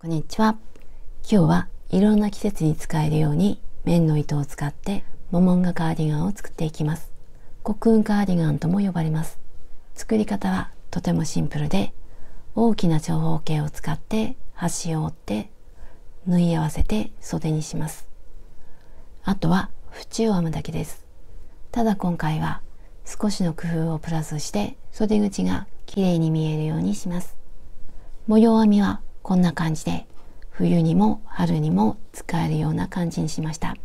こんにちは。今日はいろんな季節に使えるように綿の糸を使ってモモンガカーディガンを作っていきます。コクーンカーディガンとも呼ばれます。作り方はとてもシンプルで、大きな長方形を使って端を折って縫い合わせて袖にします。あとは縁を編むだけです。ただ今回は少しの工夫をプラスして袖口がきれいに見えるようにします。模様編みはこんな感じで冬にも春にも使えるような感じにしました。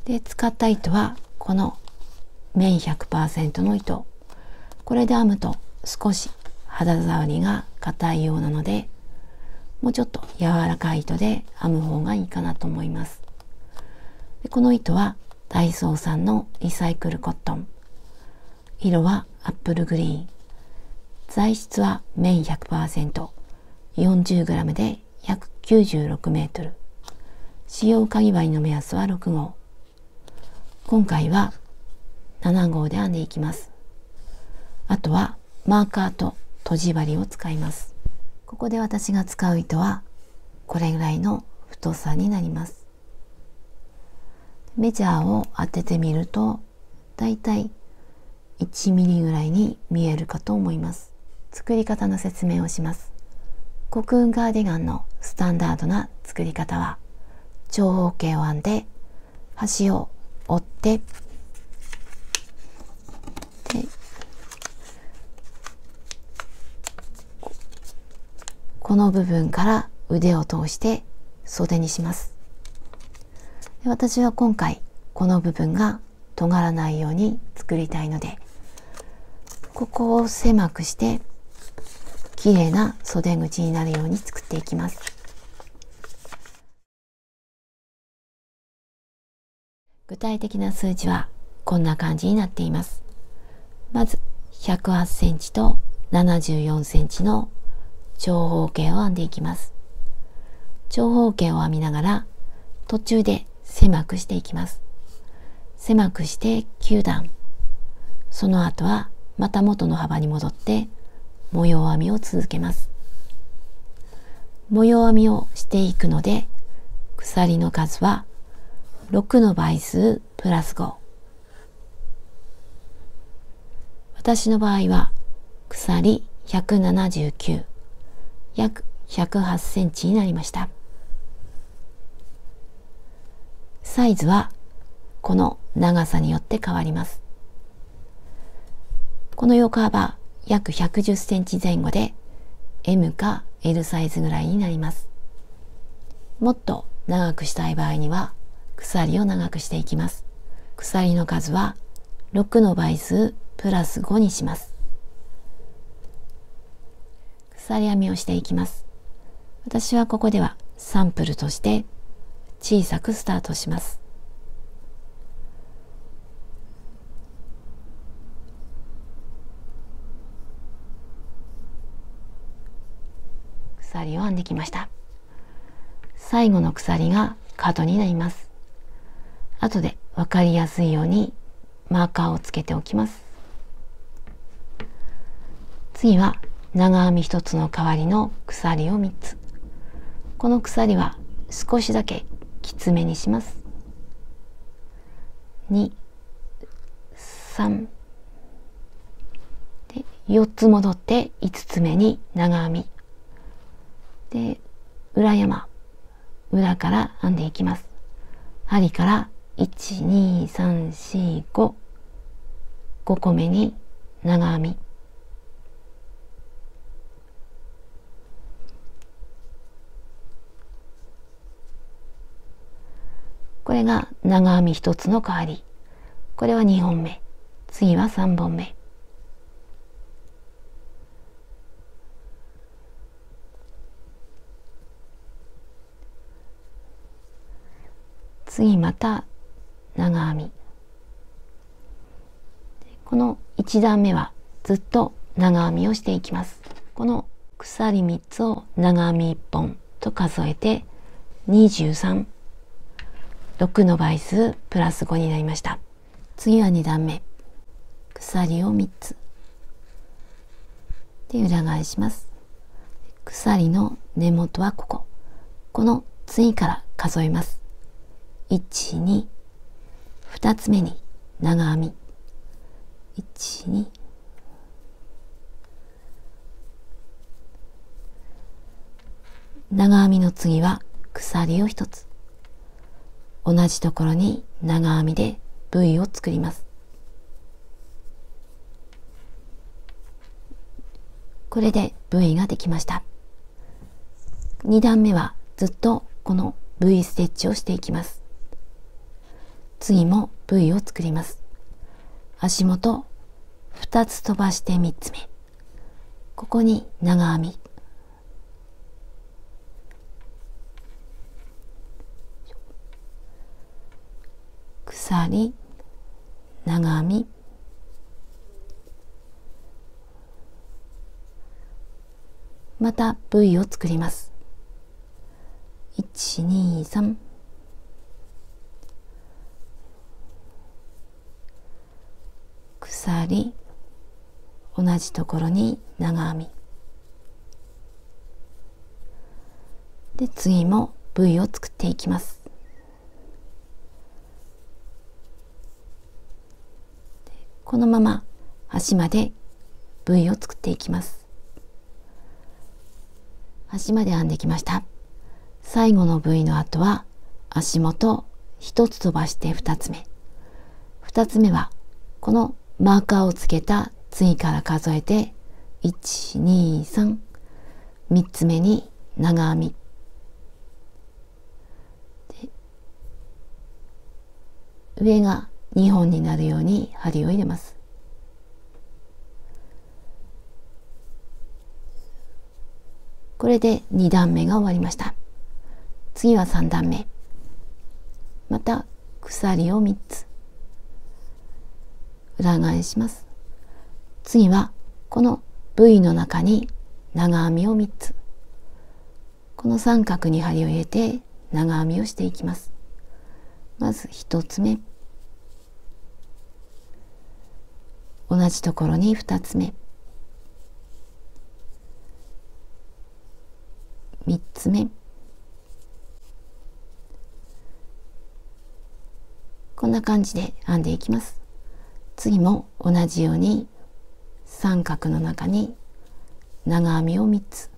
で、使った糸はこの綿 100% の糸。これで編むと少し肌触りが硬いようなので、もうちょっと柔らかい糸で編む方がいいかなと思います。で、この糸はダイソーさんのリサイクルコットン。色はアップルグリーン。材質は綿 100%、40g で約96メートル。使用かぎ針の目安は6号。今回は7号で編んでいきます。あとはマーカーととじ針を使います。ここで私が使う糸はこれぐらいの太さになります。メジャーを当ててみるとだいたい1ミリぐらいに見えるかと思います。作り方の説明をします。コクーンカーディガンのスタンダードな作り方は、長方形を編んで端を折ってこの部分から腕を通して袖にします。で、私は今回この部分が尖らないように作りたいので、ここを狭くして綺麗な袖口になるように作っていきます。具体的な数字はこんな感じになっています。まず108センチと74センチの長方形を編んでいきます。長方形を編みながら途中で狭くしていきます。狭くして9段。その後はまた元の幅に戻って模様編みを続けます。模様編みをしていくので、鎖の数は6の倍数プラス5。私の場合は鎖179、約108センチになりました。サイズはこの長さによって変わります。この横幅約110センチ前後で M か L サイズぐらいになります。もっと長くしたい場合には鎖を長くしていきます。鎖の数は6の倍数プラス5にします。鎖編みをしていきます。私はここではサンプルとして小さくスタートします。鎖を編んできました。最後の鎖が角になります。後で分かりやすいようにマーカーをつけておきます。次は長編み1つの代わりの鎖を3つ。この鎖は少しだけきつめにします。2、3で4つ戻って5つ目に長編みで、裏山、裏から編んでいきます。針から1、2、3、4、5、5個目に長編み。これが長編み1つの代わり。これは2本目。次は3本目。次また長編み。この1段目はずっと長編みをしていきます。この鎖3つを長編み1本と数えて23。6の倍数プラス5になりました。次は2段目。鎖を3つ。で裏返します。鎖の根元はここ。この次から数えます。1、2、2つ目に長編み。1、2、長編みの次は鎖を1つ。同じところに長編みで V を作ります。これで V ができました。2段目はずっとこの V ステッチをしていきます。次も V を作ります。足元2つ飛ばして3つ目。ここに長編み。鎖、長編み。また V を作ります。1、2、3。鎖、同じところに長編み。で、次も V を作っていきます。このまま端まで V を作っていきます。端まで編んできました。最後の V の後は足元1つ飛ばして2つ目。2つ目はこのマーカーをつけた次から数えて1、2、3。3つ目に長編み。上が2本になるように針を入れます。これで2段目が終わりました。次は3段目。また鎖を3つ。裏返します。次はこの V の中に長編みを3つ。この三角に針を入れて長編みをしていきます。まず1つ目。同じところに2つ目。3つ目。こんな感じで編んでいきます。次も同じように三角の中に長編みを3つ。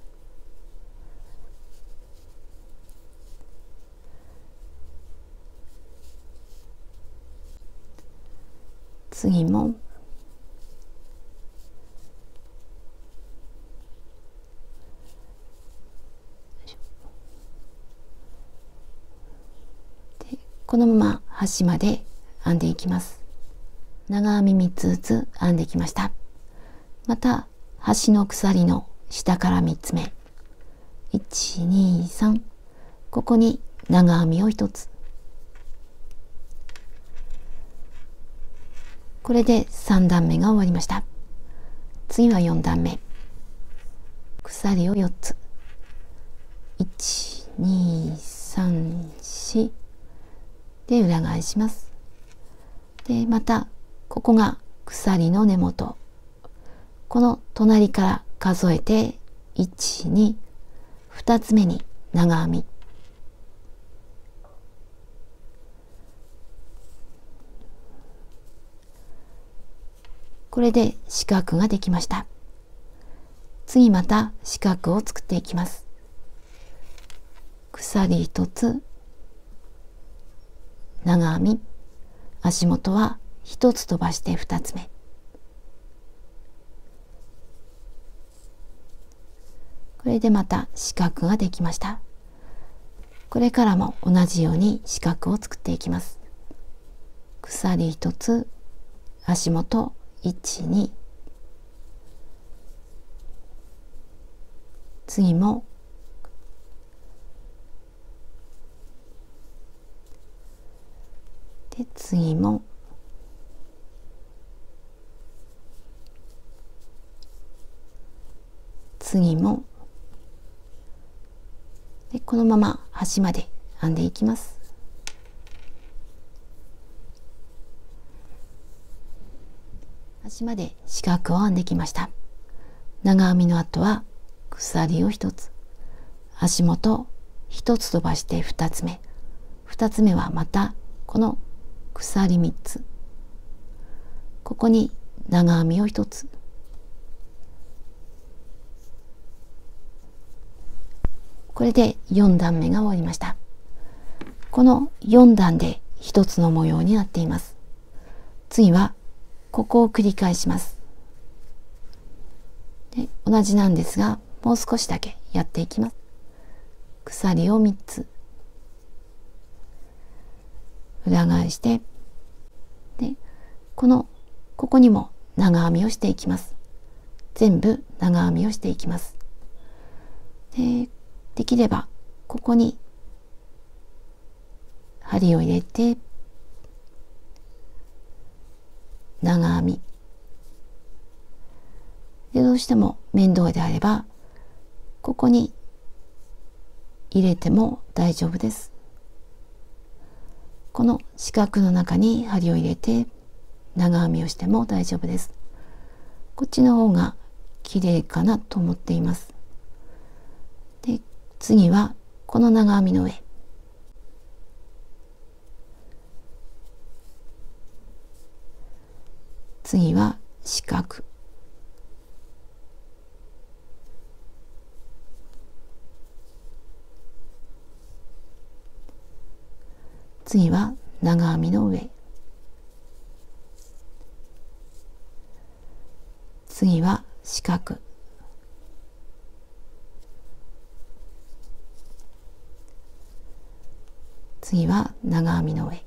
次もこのまま端まで編んでいきます。長編み3つずつ編んできました。また端の鎖の下から3つ目。1、2、3。ここに長編みを1つ。これで3段目が終わりました。次は4段目。鎖を4つ。1、2、3、4。で裏返します。でまたここが鎖の根元。この隣から数えて1、2、2つ目に長編み。これで四角ができました。次また四角を作っていきます。鎖1つ。長編み、足元は1つ飛ばして2つ目。これでまた四角ができました。これからも同じように四角を作っていきます。鎖1つ、足元1、2。次もで次も次もでこのまま端まで編んでいきます。端まで四角を編んできました。長編みの後は鎖を1つ。足元1つ飛ばして2つ目、2つ目はまたこの鎖3つ、ここに長編みを1つ、これで4段目が終わりました。この4段で1つの模様になっています。次はここを繰り返します。で、同じなんですが、もう少しだけやっていきます。鎖を3つ裏返して、でここにも長編みをしていきます。全部長編みをしていきます。できればここに針を入れて長編みで、どうしても面倒であればここに入れても大丈夫です。この四角の中に針を入れて長編みをしても大丈夫です。こっちの方が綺麗かなと思っています。で、次はこの長編みの上、次は四角、次は長編みの上、次は四角、次は長編みの上、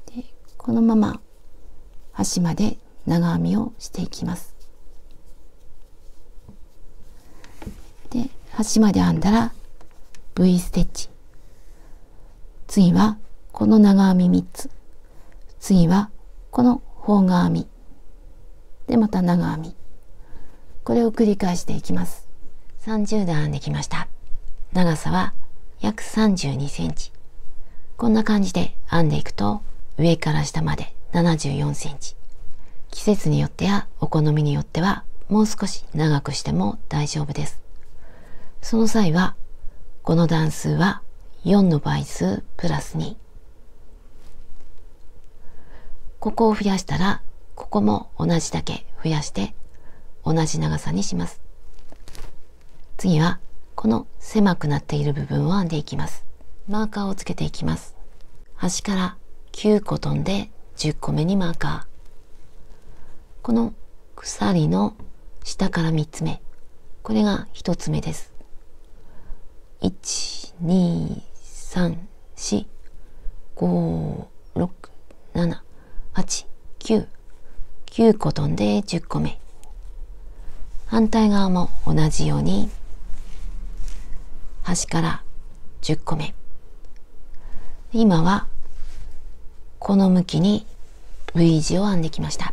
でこのまま端まで長編みをしていきます。で、端まで編んだら V ステッチ、次はこの長編み3つ、次はこの方側編みでまた長編み、これを繰り返していきます。30段編んできました。長さは約32センチ。こんな感じで編んでいくと上から下まで74センチ。季節によってやお好みによってはもう少し長くしても大丈夫です。その際はこの段数は4の倍数プラス2。ここを増やしたらここも同じだけ増やして同じ長さにします。次はこの狭くなっている部分を編んでいきます。マーカーをつけていきます。端から9個飛んで10個目にマーカー。この鎖の下から3つ目、これが1つ目です。1、2、3、4、5、6、7、8、9。9個飛んで10個目。反対側も同じように端から10個目。今はこの向きに V 字を編んできました。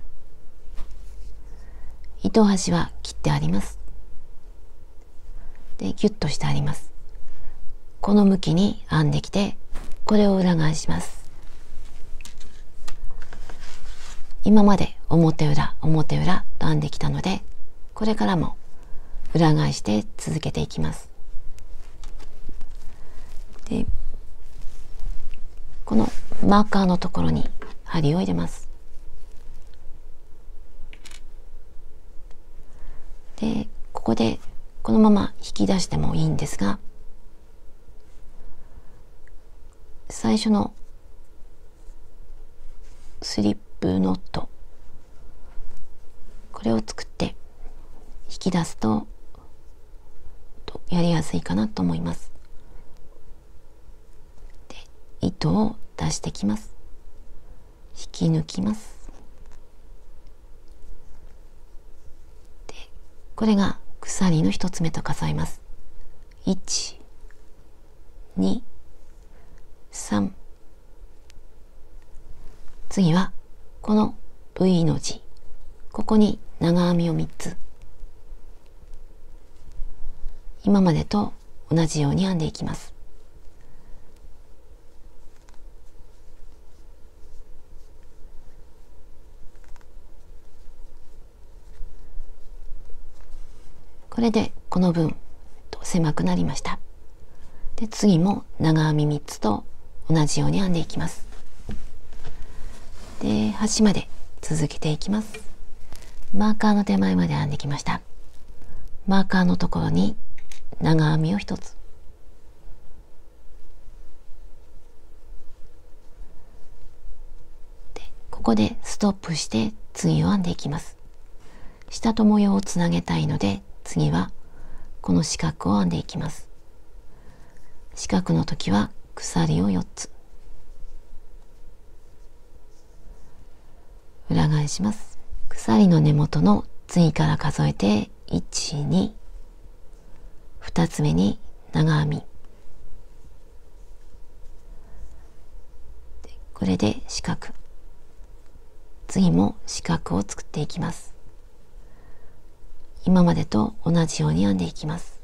糸端は切ってあります。で、ギュッとしてあります。この向きに編んできて、これを裏返します。今まで表裏表裏と編んできたので、これからも裏返して続けていきます。で、このマーカーのところに針を入れます。で、ここでこのまま引き出してもいいんですが、最初のスリップノット、これを作って引き出すとやりやすいかなと思います。で、糸を出してきます。引き抜きます。これが鎖の1つ目と数えます。1、2、3。次はこの V の字、ここに長編みを3つ。今までと同じように編んでいきます。これでこの分狭くなりました。で、次も長編み3つと同じように編んでいきます。で、端まで続けていきます。マーカーの手前まで編んできました。マーカーのところに長編みを1つ。で、ここでストップして次を編んでいきます。下と模様をつなげたいので、次はこの四角を編んでいきます。四角の時は鎖を4つ。裏返します。鎖の根元の次から数えて1、2、2つ目に長編み。これで四角。次も四角を作っていきます。今までと同じように編んでいきます。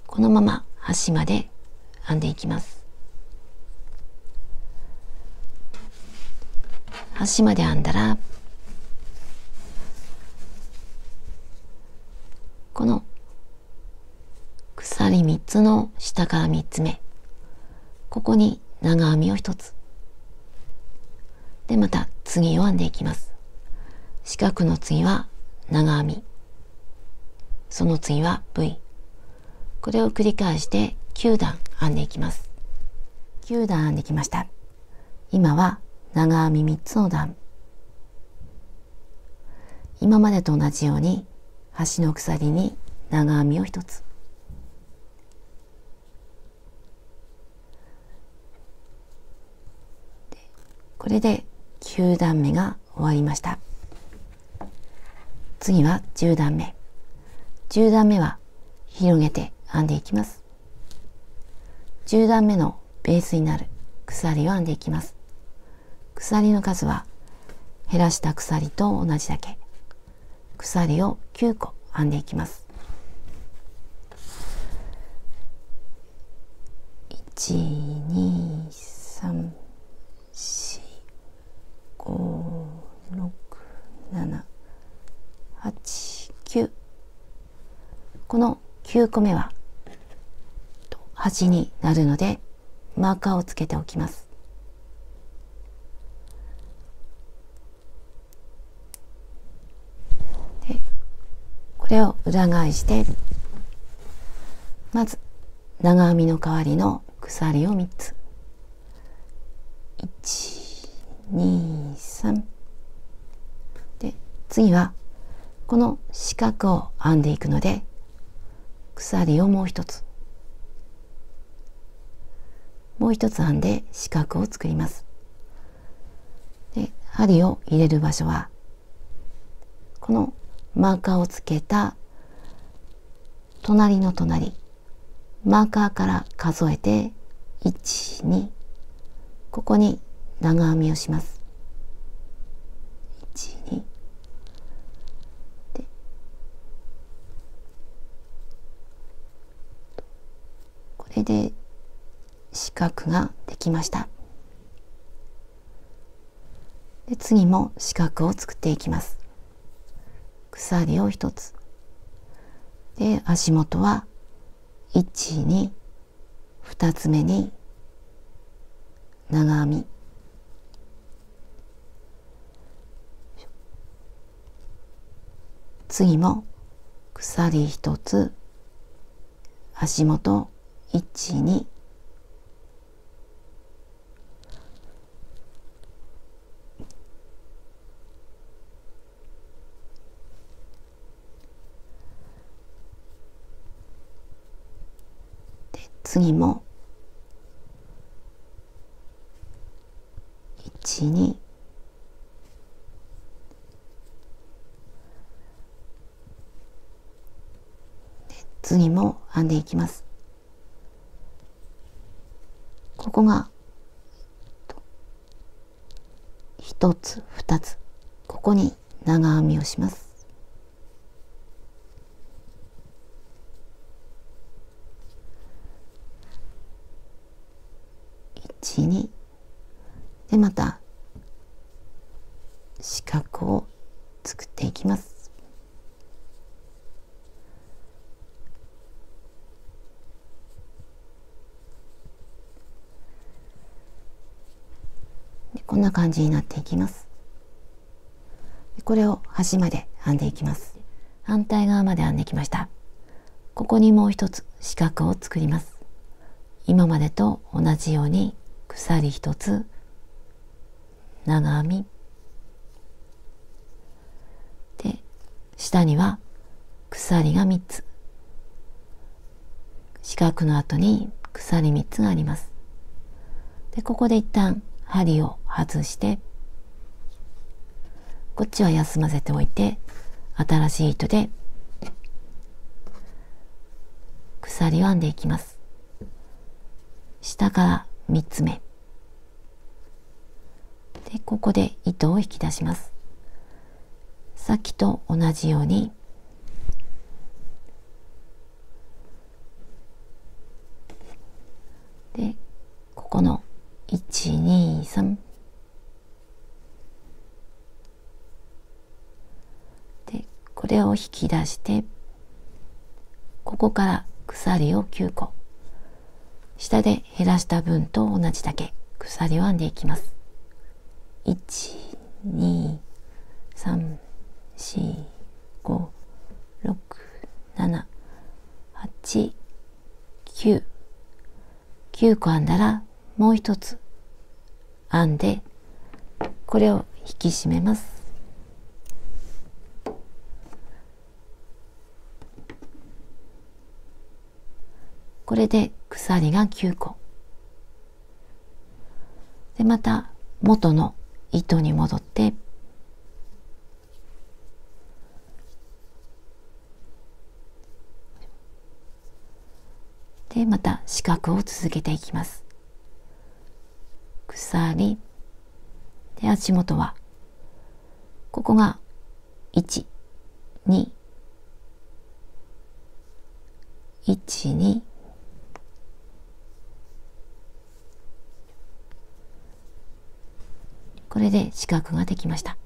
このまま端まで編んでいきます。端まで編んだら、この鎖3つの下から3つ目、ここに長編みを1つ。で、また次を編んでいきます。四角の次は長編み。その次は V。これを繰り返して9段編んでいきます。9段編んできました。今は長編み3つの段。今までと同じように端の鎖に長編みを1つ。これで9段目が終わりました。次は10段目。10段目は広げて編んでいきます。10段目のベースになる鎖を編んでいきます。鎖の数は減らした鎖と同じだけ。鎖を9個編んでいきます。1、2、3、4、5、6、7、8、9。この9個目は端になるのでマーカーをつけておきます。で、これを裏返してまず長編みの代わりの鎖を3つ。1、2、3。で、次はこの四角を編んでいくので鎖をもう1つ。もう1つ編んで四角を作ります。で、針を入れる場所はこのマーカーをつけた隣の隣、マーカーから数えて1、2、ここに長編みをします。1、2で、これで四角ができました。で、次も四角を作っていきます。鎖を1つ。で、足元は1、2、2つ目に長編み。次も鎖1つ、足元1、2、次も1、2、次も編んでいきます。ここが1つ、2つ、ここに長編みをします。1、2で、また四角を作っていきます。こんな感じになっていきます。これを端まで編んでいきます。反対側まで編んできました。ここにもう一つ四角を作ります。今までと同じように鎖一つ、長編みで、下には鎖が3つ、四角の後に鎖3つがあります。で、ここで一旦針を外して、こっちは休ませておいて、新しい糸で鎖を編んでいきます。下から3つ目で、ここで糸を引き出します。さっきと同じようにで、ここの1、2、3で、これを引き出して、ここから鎖を9個、下で減らした分と同じだけ鎖を編んでいきます。1、2、3、4、5、6、7、8、9、9個編んだらもう一つ編んで、これを引き締めます。これで鎖が9個で、また元の糸に戻って、でまた四角を続けていきます。鎖で、足元はここが1、2、1、2、これで四角ができました。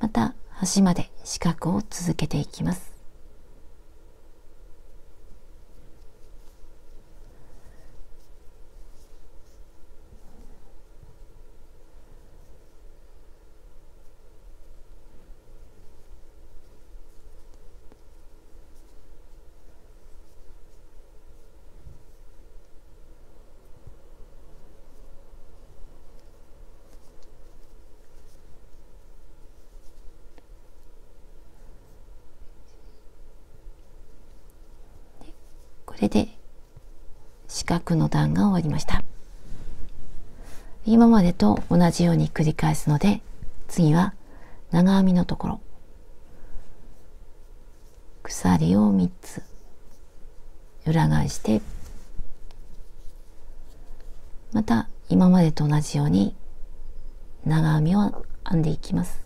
また端まで四角を続けていきます。これで四角の段が終わりました。今までと同じように繰り返すので、次は長編みのところ、鎖を3つ裏返して、また今までと同じように長編みを編んでいきます。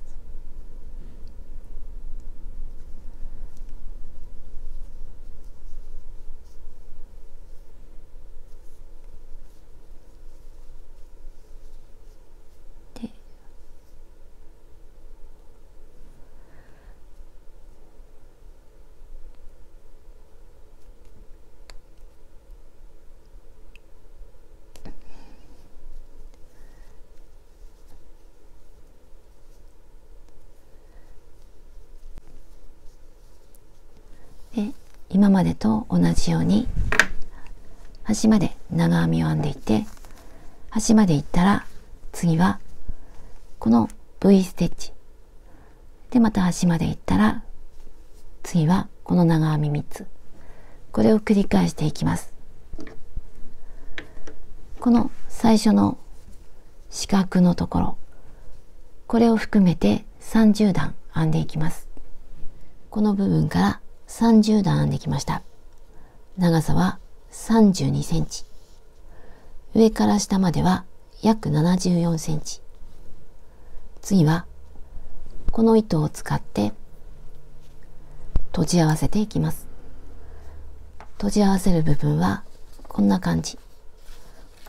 で、今までと同じように端まで長編みを編んでいって、端までいったら次はこの V ステッチで、また端までいったら次はこの長編み3つ、これを繰り返していきます。この最初の四角のところ、これを含めて30段編んでいきます。この部分から30段編んできました。長さは32センチ。上から下までは約74センチ。次はこの糸を使って閉じ合わせていきます。閉じ合わせる部分はこんな感じ。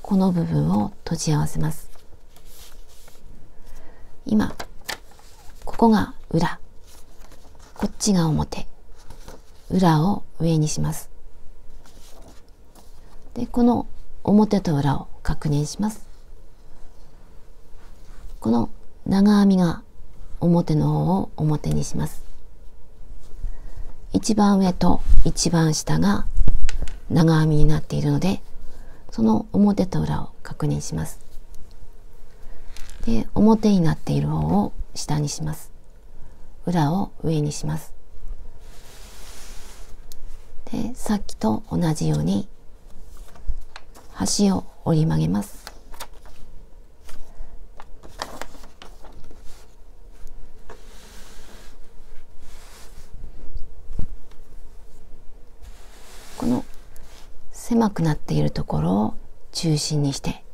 この部分を閉じ合わせます。今、ここが裏、こっちが表。裏を上にします。で、この表と裏を確認します。この長編みが表の方を表にします。一番上と一番下が長編みになっているので、その表と裏を確認します。で、表になっている方を下にします。裏を上にします。で、さっきと同じように端を折り曲げます。この狭くなっているところを中心にして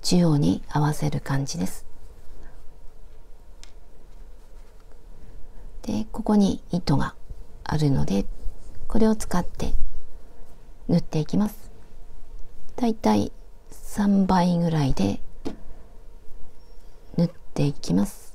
中央に合わせる感じです。で、ここに糸があるので、これを使って縫っていきます。だいたい3倍ぐらいで縫っていきます。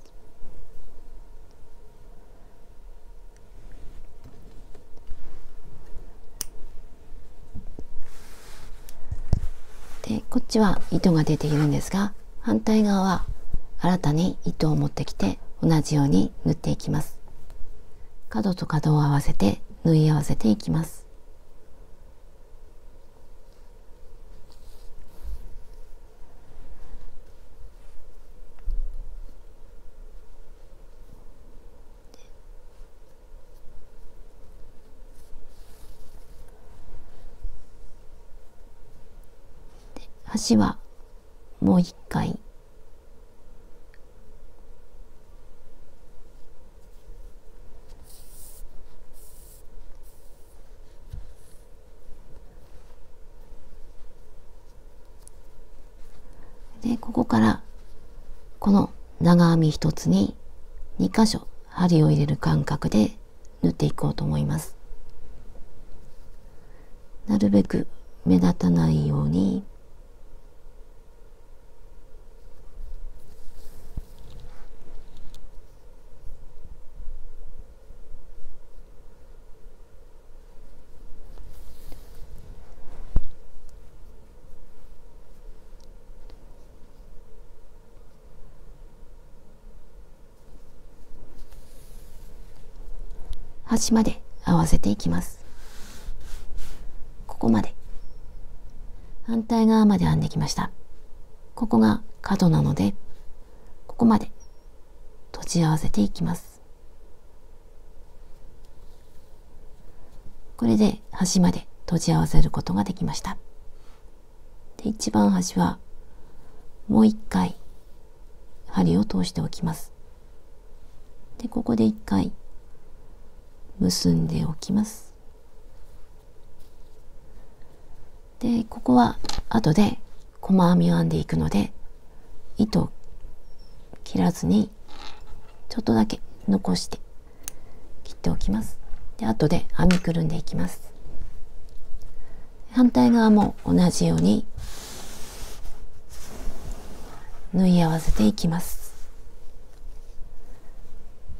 で、こっちは糸が出ているんですが、反対側は新たに糸を持ってきて同じように縫っていきます。角と角を合わせて縫い合わせていきます。端はもう一回で、ここからこの長編み一つに2箇所針を入れる感覚で縫っていこうと思います。なるべく目立たないように端まで合わせていきます。ここまで反対側まで編んできました。ここが角なので、ここまで閉じ合わせていきます。これで端まで閉じ合わせることができました。で、一番端はもう一回針を通しておきます。で、ここで一回結んでおきます。で、ここは後で細編みを編んでいくので、糸を切らずにちょっとだけ残して切っておきます。で、後で編みくるんでいきます。反対側も同じように縫い合わせていきます。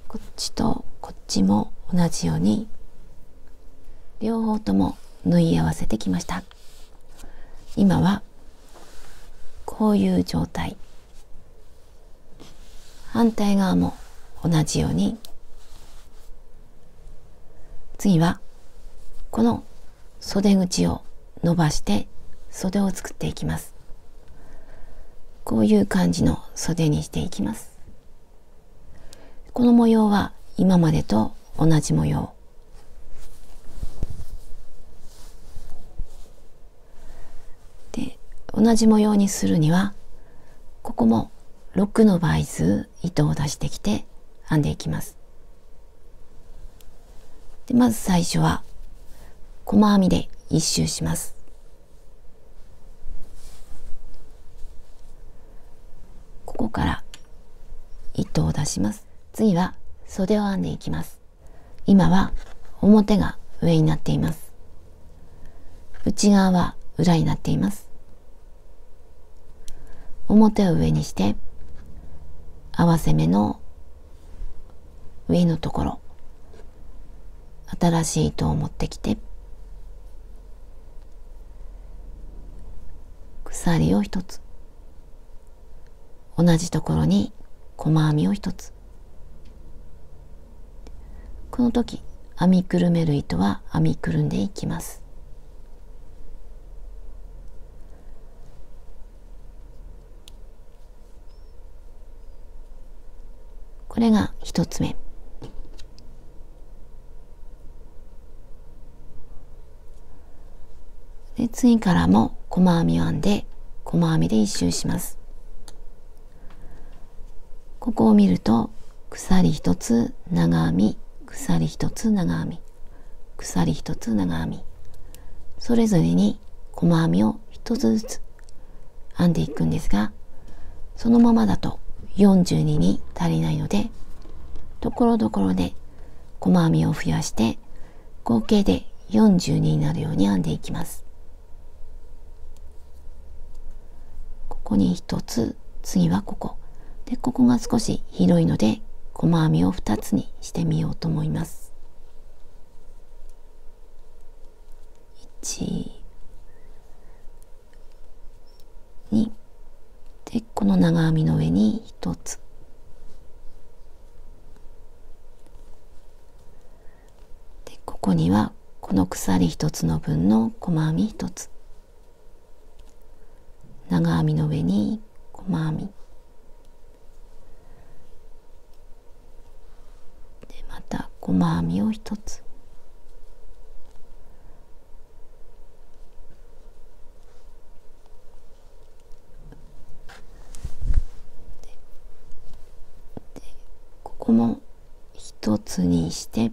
こっちとこっちも同じように両方とも縫い合わせてきました。今はこういう状態。反対側も同じように。次はこの袖口を伸ばして袖を作っていきます。こういう感じの袖にしていきます。この模様は今までと同じ模様。で、同じ模様にするには、ここも6の倍数糸を出してきて編んでいきます。で、まず最初は細編みで1周します。ここから糸を出します。次は袖を編んでいきます。今は表が上になっています。内側は裏になっています。表を上にして合わせ目の上のところ、新しい糸を持ってきて鎖を一つ同じところに細編みを1つ。この時編みくるめる糸は編みくるんでいきます。これが1つ目。で、次からも細編みを編んで細編みで1周します。ここを見ると鎖1つ長編み、鎖1つ長編み、鎖1つ長編み、それぞれに細編みを1つずつ編んでいくんですが、そのままだと42に足りないので、ところどころで細編みを増やして合計で42になるように編んでいきます。ここに1つ、次はここで、ここが少し広いので細編みを2つにしてみようと思います。1、2で、この長編みの上に1つ、でここにはこの鎖1つの分の細編み1つ、長編みの上に細編みで、また細編みを1つ、ここも1つにして、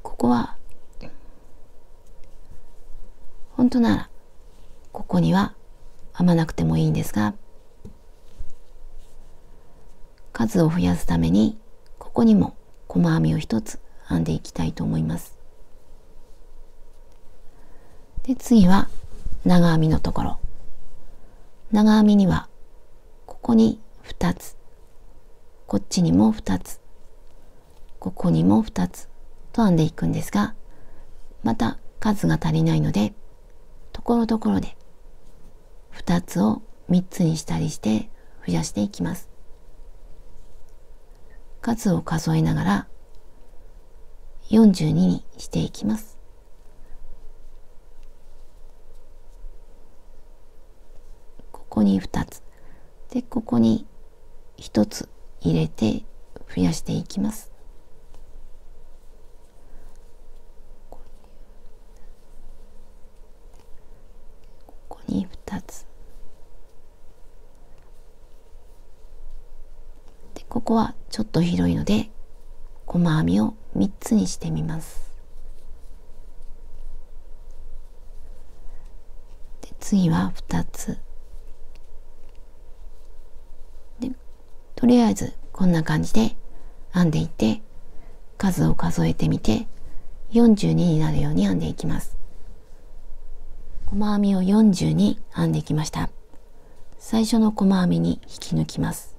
ここは本当ならここには編まなくてもいいんですが、数を増やすためにここにも細編みを1つ編んでいきたいと思います。で、次は長編みのところ、長編みにはここに2つ、こっちにも2つ、ここにも2つと編んでいくんですが、また数が足りないので、ところどころで2つを3つにしたりして増やしていきます。数を数えながら42にしていきます。ここに2つで、ここに1つ入れて増やしていきます。ここに2つで、ここはちょっと広いので細編みを3つにしてみます。で、次は2つで、とりあえずこんな感じで編んでいって、数を数えてみて42になるように編んでいきます。細編みを42編んできました。最初の細編みに引き抜きます。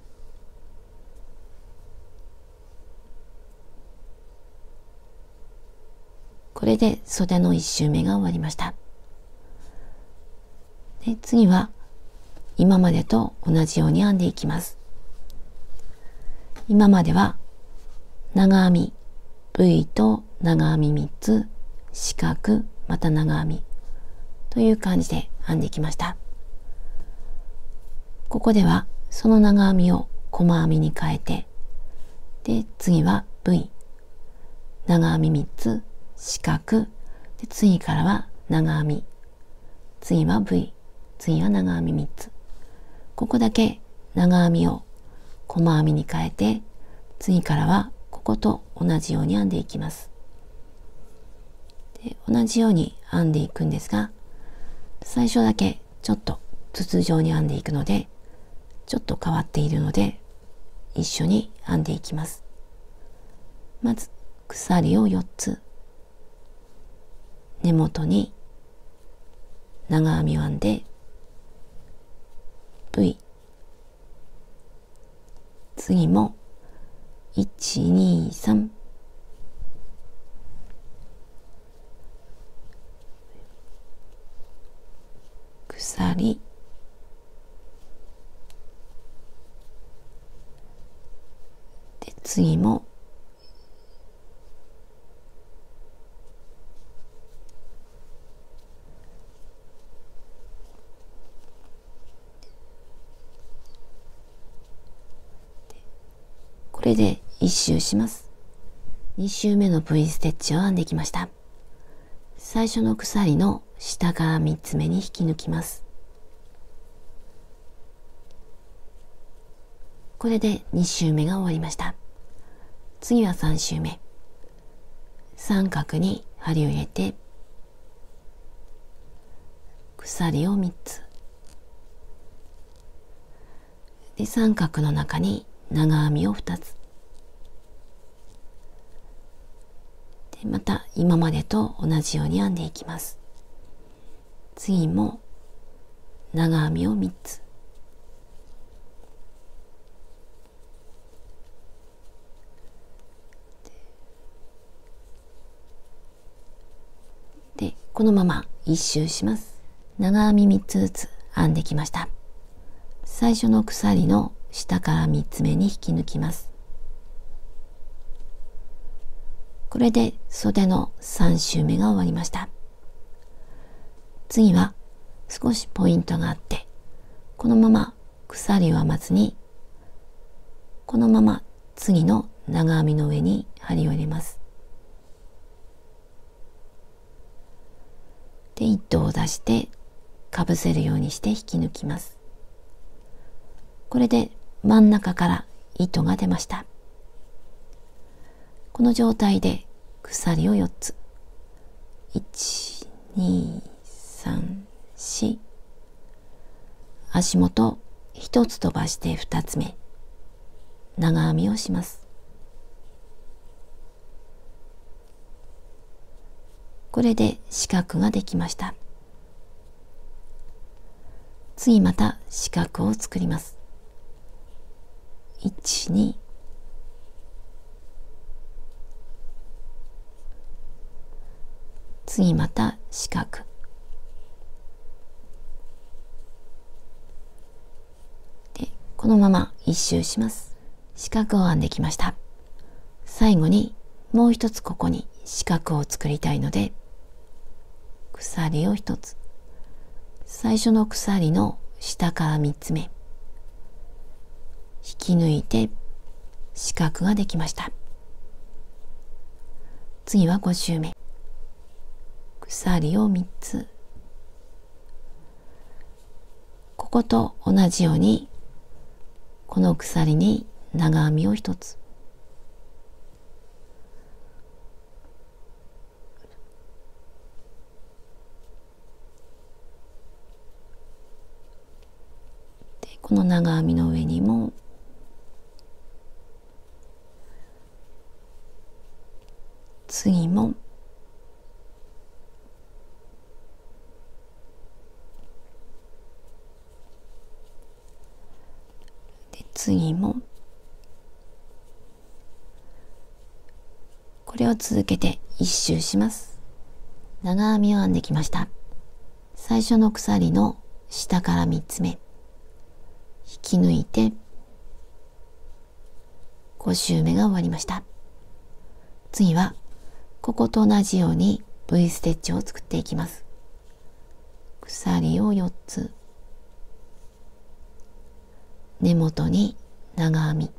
これで袖の1周目が終わりました。で、次は今までと同じように編んでいきます。今までは長編み V と長編み3つ、四角、また長編みという感じで編んできました。ここではその長編みを細編みに変えて、で、次は V、長編み3つ、四角、で、次からは長編み、次は V、次は長編み3つ。ここだけ長編みを細編みに変えて、次からはここと同じように編んでいきます。で、同じように編んでいくんですが、最初だけちょっと筒状に編んでいくので、ちょっと変わっているので一緒に編んでいきます。まず鎖を4つ、根元に長編みを編んで V、次も1、2、3。鎖。で、次もこれで1周します。2周目の V ステッチを編んできました。最初の鎖の下から3つ目に引き抜きます。これで2周目が終わりました。次は3周目。三角に針を入れて鎖を3つで、三角の中に長編みを2つで、また今までと同じように編んでいきます。次も長編みを3つで、このまま1周します。長編み3つずつ編んできました。最初の鎖の下から3つ目に引き抜きます。これで袖の3周目が終わりました。次は少しポイントがあって、このまま鎖を編まずに、このまま次の長編みの上に針を入れます。で、糸を出してかぶせるようにして引き抜きます。これで真ん中から糸が出ました。この状態で鎖を4つ。1、2、3、4。足元1つ飛ばして2つ目。長編みをします。これで四角ができました。次また四角を作ります。1、2、次また四角で、このまま1周します。四角を編んできました。最後にもう一つここに四角を作りたいので、鎖を1つ、最初の鎖の下から3つ目引き抜いて四角ができました。次は5周目。鎖を3つ。ここと同じようにこの鎖に長編みを1つ。で、この長編みの上にも次もで、次もこれを続けて1周します。長編みを編んできました。最初の鎖の下から3つ目引き抜いて5周目が終わりました。次はここと同じように V ステッチを作っていきます。鎖を4つ、根元に長編み、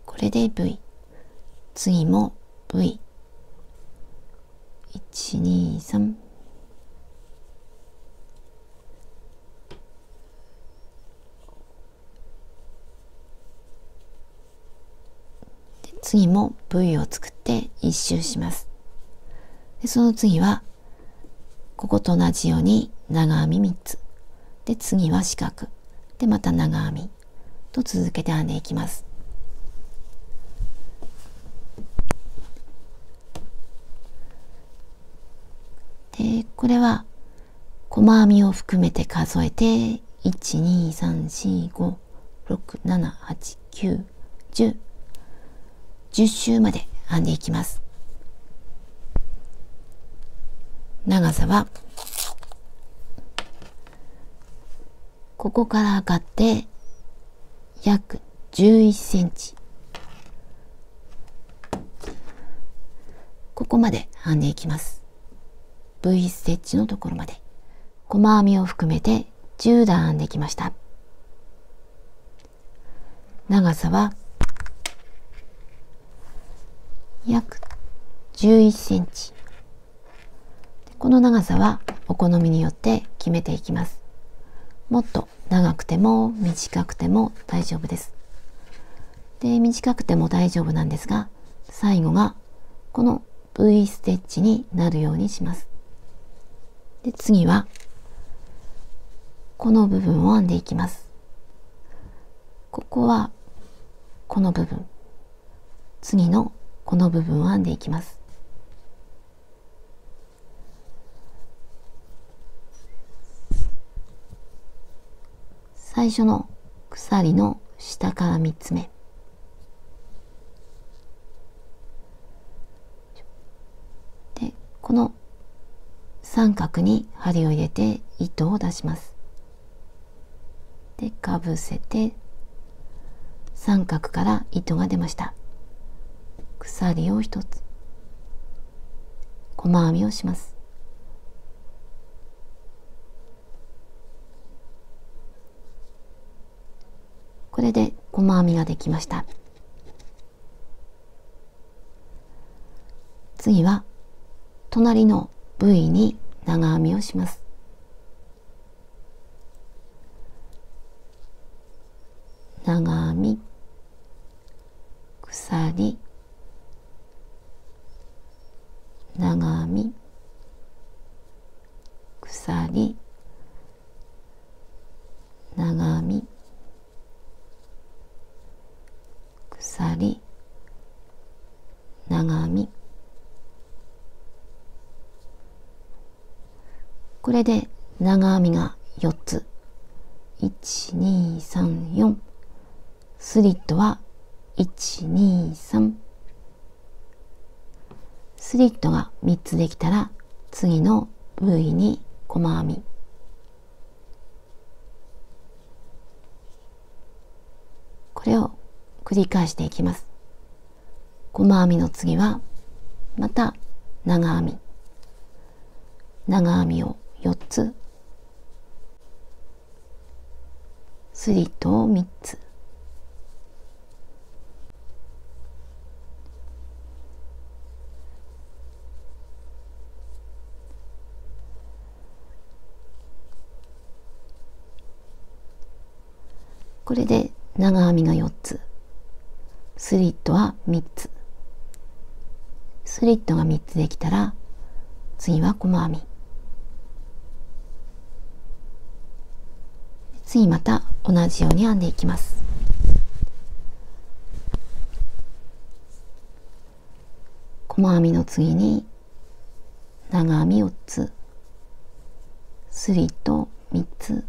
これで V、 次も V、 1、2、3、次も V を作って1周します。で、その次はここと同じように長編み3つで、次は四角で、また長編みと続けて編んでいきます。で、これは細編みを含めて数えて12345678910周まで編んでいきます。長さはここから測って約11センチ、ここまで編んでいきます。 V ステッチのところまで細編みを含めて10段編んできました。長さは約11センチ。この長さはお好みによって決めていきます。もっと長くても短くても大丈夫です。で、短くても大丈夫なんですが、最後がこの V ステッチになるようにします。で、次はこの部分を編んでいきます。ここはこの部分、次のこの部分を編んでいきます。最初の鎖の下から3つ目、でこの三角に針を入れて糸を出します。で、かぶせて三角から糸が出ました。鎖を1つ、細編みをします。これで細編みができました。次は隣の V に長編みをします。長編み、鎖、長編み、鎖、長編み、鎖、長編み。これで長編みが4つ、1、2、3、4、スリットは1、2、3、スリットが3つできたら次の V に細編み、これを繰り返していきます。細編みの次はまた長編み、長編みを4つ、スリットを3つ、これで長編みが4つ、スリットは3つ、スリットが3つできたら次は細編み、次また同じように編んでいきます。細編みの次に長編み4つ、スリット3つ、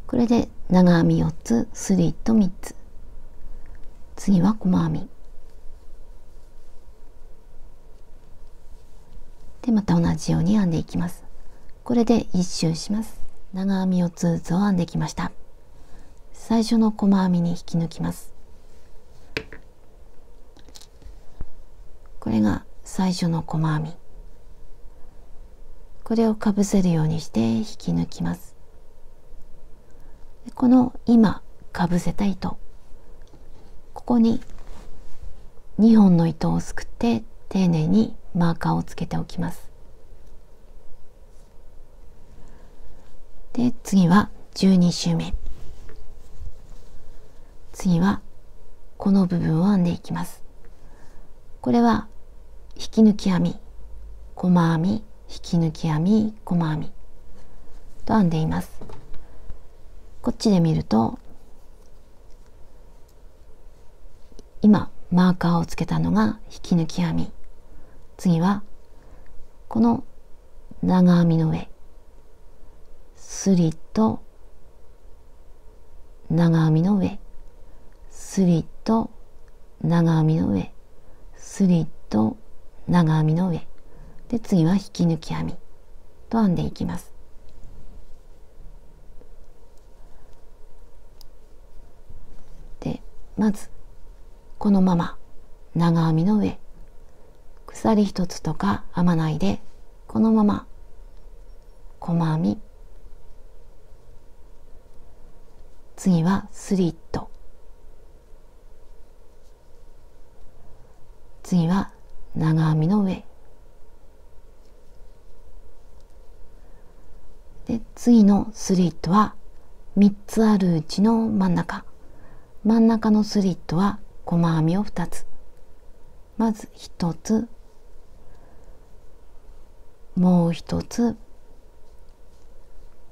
これで長編み4つ、スリット3つ、次は細編みで、また同じように編んでいきます。これで1周します。長編み4つずつを編んできました。最初の細編みに引き抜きます。これが最初の細編み、これをかぶせるようにして引き抜きます。この今かぶせた糸、ここに2本の糸をすくって丁寧にマーカーをつけておきます。で、次は12周目、次はこの部分を編んでいきます。これは引き抜き編み、細編み、引き抜き編み、細編みと編んでいます。こっちで見ると、今マーカーをつけたのが引き抜き編み。次はこの長編みの上、スリット、長編みの上、スリット、長編みの上、スリット、長編みの上で、次は引き抜き編みと編んでいきます。で、まずこのまま長編みの上、鎖一つとか編まないで、このまま細編み、次はスリット、次は長編みの上で、次のスリットは3つあるうちの真ん中のスリットは細編みを2つ、まず1つ、もう1つ、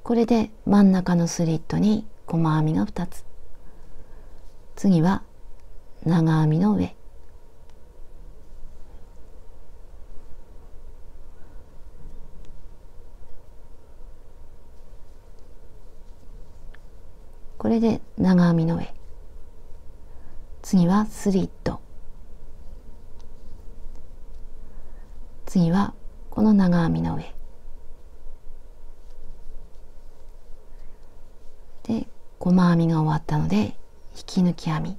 これで真ん中のスリットに細編みが2つ、次は長編みの上、これで長編みの上、次はスリット、次はこの長編みの上で、細編みが終わったので引き抜き編み、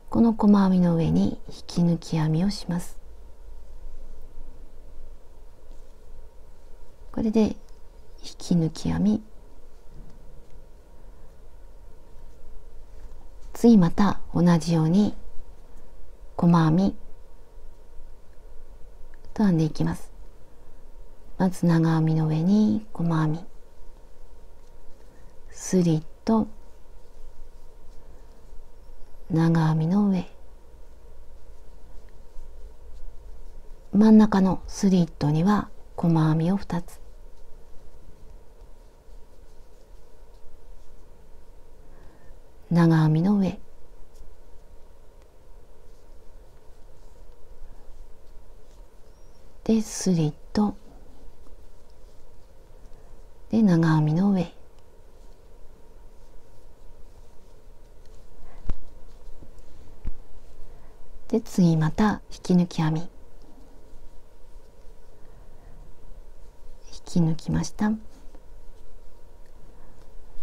この細編みの上に引き抜き編みをします。これで引き抜き編み、次また同じように細編みと編んでいきます。まず長編みの上に細編み、スリット、長編みの上、真ん中のスリットには細編みを2つ、長編みの上で、スリットで、長編みの上で、次また引き抜き編み、引き抜きました。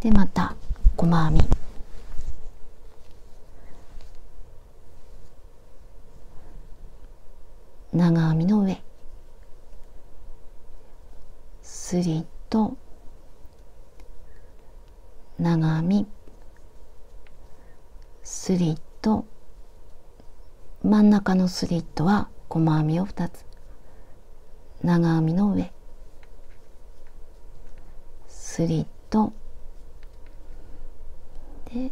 で、また細編み、長編みの上、スリット、長編み、スリット、真ん中のスリットは細編みを2つ、長編みの上、スリットで、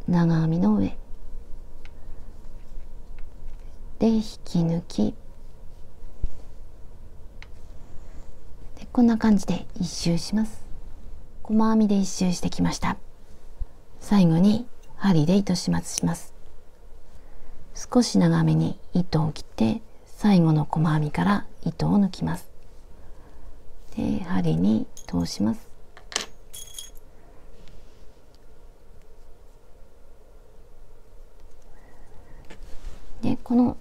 長編みの上で、引き抜きで、こんな感じで一周します。細編みで一周してきました。最後に針で糸始末します。少し長めに糸を切って最後の細編みから糸を抜きます。で、針に通します。で、この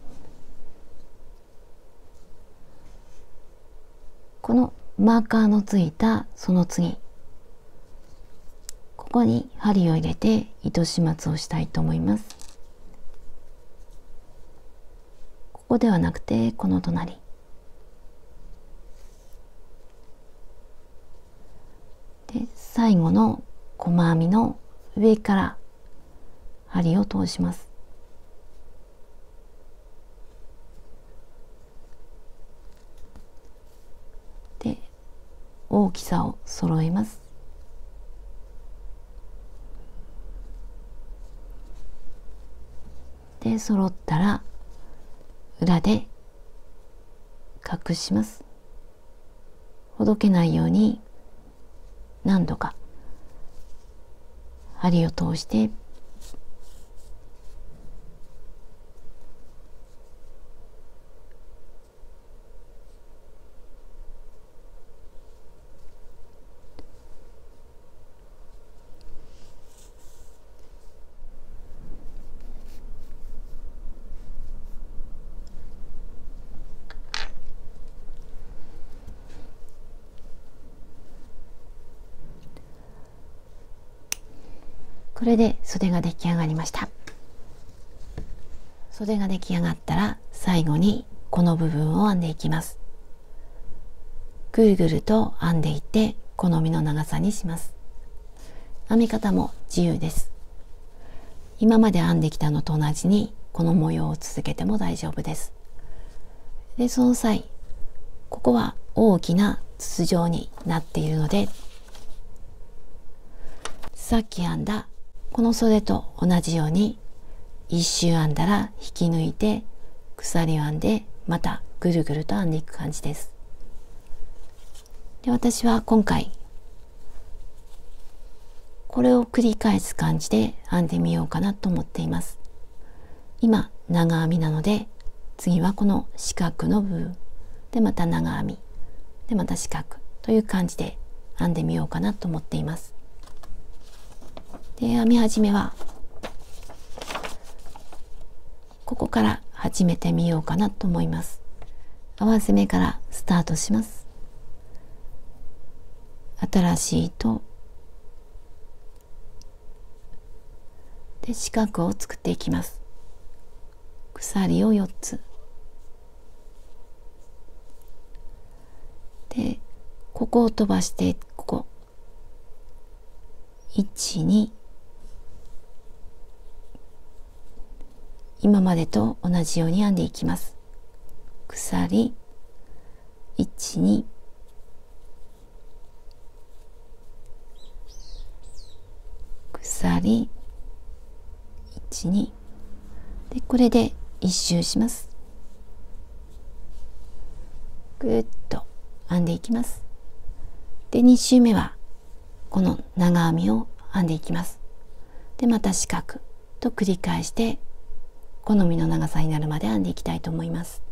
マーカーのついたその次、ここに針を入れて糸始末をしたいと思います。ここではなくてこの隣で、最後の細編みの上から針を通します。で、大きさを揃えます。で、揃ったら裏で隠します。ほどけないように何度か針を通してこれで袖が出来上がりました。袖が出来上がったら最後にこの部分を編んでいきます。ぐるぐると編んでいって好みの長さにします。編み方も自由です。今まで編んできたのと同じにこの模様を続けても大丈夫です。で、その際ここは大きな筒状になっているので、さっき編んだこの袖と同じように一周編んだら引き抜いて鎖を編んでまたぐるぐると編んでいく感じです。で、私は今回これを繰り返す感じで編んでみようかなと思っています。今長編みなので、次はこの四角の部分でまた長編みでまた四角という感じで編んでみようかなと思っています。で、編み始めはここから始めてみようかなと思います。合わせ目からスタートします。新しい糸で四角を作っていきます。鎖を4つで、ここを飛ばしてここ1、2、今までと同じように編んでいきます。鎖1、2、鎖1、2で、これで1周します。ぐーっと編んでいきます。で、2周目はこの長編みを編んでいきます。で、また四角と繰り返して好みの長さになるまで編んでいきたいと思います。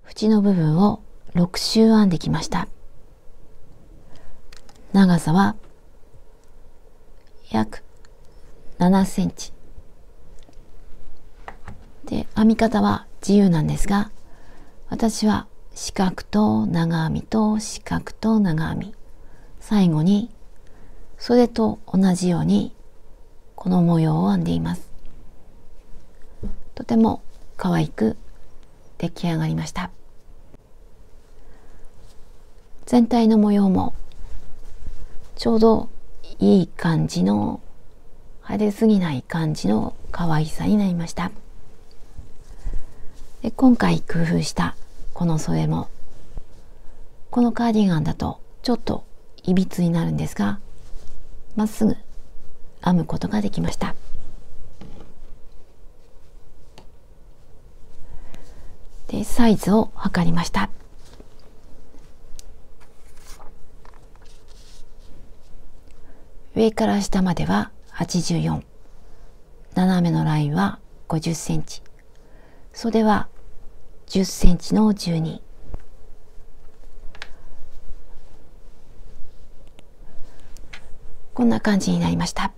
縁の部分を6周編んできました。長さは約7センチで、編み方は自由なんですが、私は四角と長編みと四角と長編み、最後に袖と同じようにこの模様を編んでいます。とても可愛く出来上がりました。全体の模様もちょうどいい感じの、派手すぎない感じの可愛さになりました。で、今回工夫したこの袖もこのカーディガンだとちょっといびつになるんですが、まっすぐ編むことができました。で、サイズを測りました。上から下までは84、斜めのラインは50センチ、袖は10センチの12、こんな感じになりました。